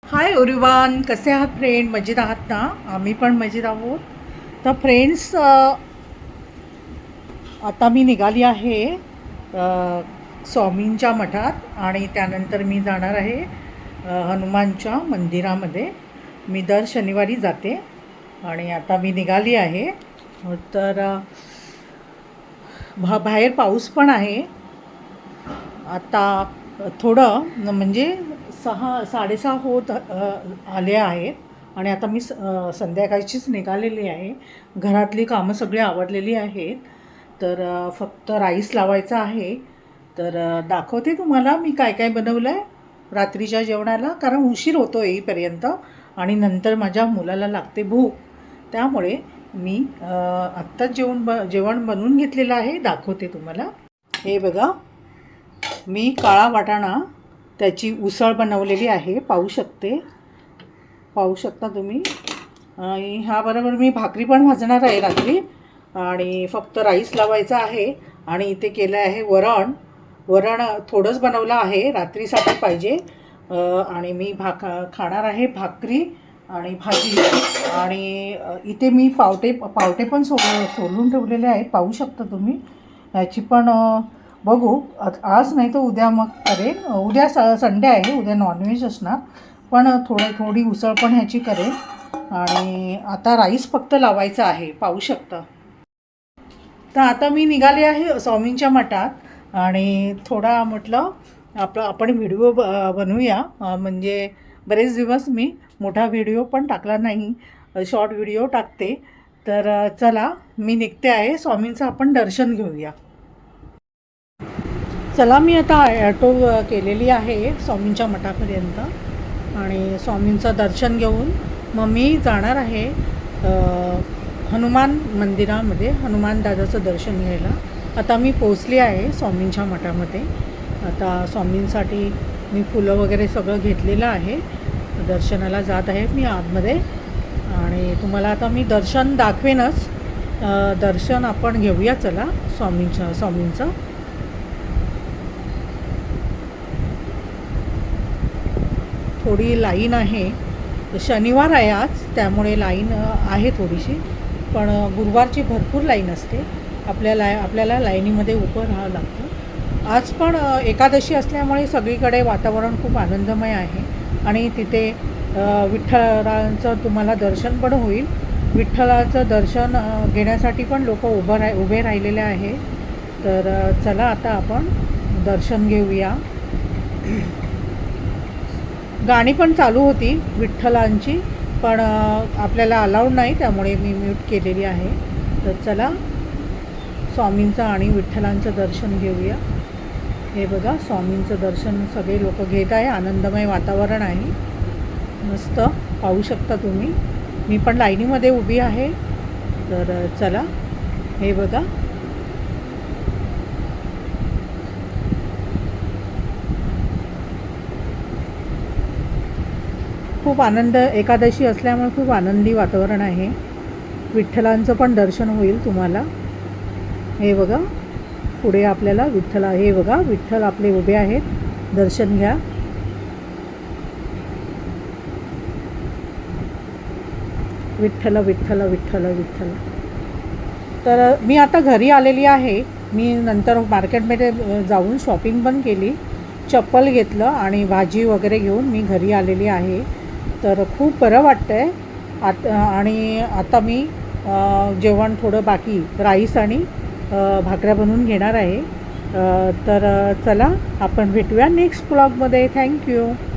Hi everyone, कसे आहात friend? मजेत आहात ना? आम्ही पण मजेत आहोत. तर फ्रेंड्स, आता मी निघाली आहे स्वामींच्या मठात आणि त्यानंतर मी जाणार आहे हनुमानच्या मंदिरामध्ये. मी दर शनिवारी जाते आणि आता मी निघाली आहे. तर बाहेर पाऊस पण आहे. आता थोडं म्हणजे 6:30 होत आले आहेत आणि आता मी संध्याकाळचीच निघालेली आहे. घरातली कामं सगळी आवरलेली आहेत. तर फक्त राईस लावायचा आहे. तर दाखवते तुम्हाला मी काय काय बनवलं आहे रात्रीच्या जेवणाला, कारण उशीर होतो येईपर्यंत आणि नंतर माझ्या मुलाला लागते भूक. त्यामुळे मी आत्ताच जेवण बनवून घेतलेलं आहे, दाखवते तुम्हाला. हे बघा, मी काळा वाटाणा त्याची उसळ बनवलेली आहे, पाहू शकता तुम्ही. आणि ह्याबरोबर मी भाकरी पण भाजणार आहे रात्री आणि फक्त राईस लावायचा आहे. आणि इथे केलं आहे वरण थोडंच बनवलं आहे, रात्रीसाठी पाहिजे. आणि मी खाणार आहे भाकरी आणि भाजी. आणि इथे मी पावटे पण सोलून ठेवलेले आहेत, पाहू शकता तुम्ही. ह्याची पण बघू, आज नाही तर उद्या मग करेन. उद्या संडे आहे, उद्या नॉनव्हेज असणार, पण थोडी उसळ पण ह्याची करेन. आणि आता राईस फक्त लावायचा आहे, पाहू शकता. तर आता मी निघाले आहे स्वामींच्या मठात आणि थोडा म्हटलं आपण व्हिडिओ बनवूया. म्हणजे बरेच दिवस मी मोठा व्हिडिओ पण टाकला नाही, शॉर्ट व्हिडिओ टाकते. तर चला, मी निघते आहे. स्वामींचं आपण दर्शन घेऊया. चला, मी आता ॲटो केलेली आहे स्वामींच्या मठापर्यंत आणि स्वामींचं दर्शन घेऊन मग मी जाणार आहे हनुमान मंदिरामध्ये, हनुमान दादाचं दर्शन घ्यायला. आता मी पोचली आहे स्वामींच्या मठामध्ये. आता स्वामींसाठी मी फुलं वगैरे सगळं घेतलेलं आहे. दर्शनाला जात आहे मी आतमध्ये आणि तुम्हाला आता मी दर्शन दाखवेनच. दर्शन आपण घेऊया, चला स्वामींचं. थोडी लाईन आहे, शनिवार आहे आज, त्यामुळे लाईन आहे थोडीशी, पण गुरुवारची भरपूर लाईन असते. आपल्याला लाईनीमध्ये उभं राहावं लागतं. आज पण एकादशी असल्यामुळे सगळीकडे वातावरण खूप आनंदमय आहे. आणि तिथे विठ्ठलाचं तुम्हाला दर्शन पण होईल. विठ्ठलाचं दर्शन घेण्यासाठी पण लोक उभे राहिलेले आहे. तर चला, आता आपण दर्शन घेऊया. गाणी पण चालू होती विठ्ठलांची, पण आपल्याला अलाउड नाही, त्यामुळे मी म्यूट केलेली आहे. तर चला, स्वामींचं आणि विठ्ठलांचं दर्शन घेऊया. हे बघा, स्वामींचं दर्शन सगळे लोक घेत आहे. आनंदमय वातावरण आहे, मस्त, पाहू शकता तुम्ही. मी पण लाईनीमध्ये उभी आहे. तर चला, हे बघा. खूप आनंद, एकादशी असल्यामुळे खूप आनंदी वातावरण आहे. विठ्ठलांचं पण दर्शन होईल तुम्हाला. हे बघा, पुढे आपल्याला हे बघा, विठ्ठल आपले उभे आहेत, दर्शन घ्या. विठ्ठल विठ्ठल विठ्ठल विठ्ठल. तर मी आता घरी आलेली आहे. मी नंतर मार्केटमध्ये जाऊन शॉपिंग पण केली, चप्पल घेतलं आणि भाजी वगैरे घेऊन मी घरी आलेली आहे. तर खूप बरं वाटतं आहे. आणि आता मी जेवण थोडं बाकी, राईस आणि भाकऱ्या बनवून घेणार आहे. तर चला, आपण भेटूया नेक्स्ट ब्लॉगमध्ये. थँक्यू.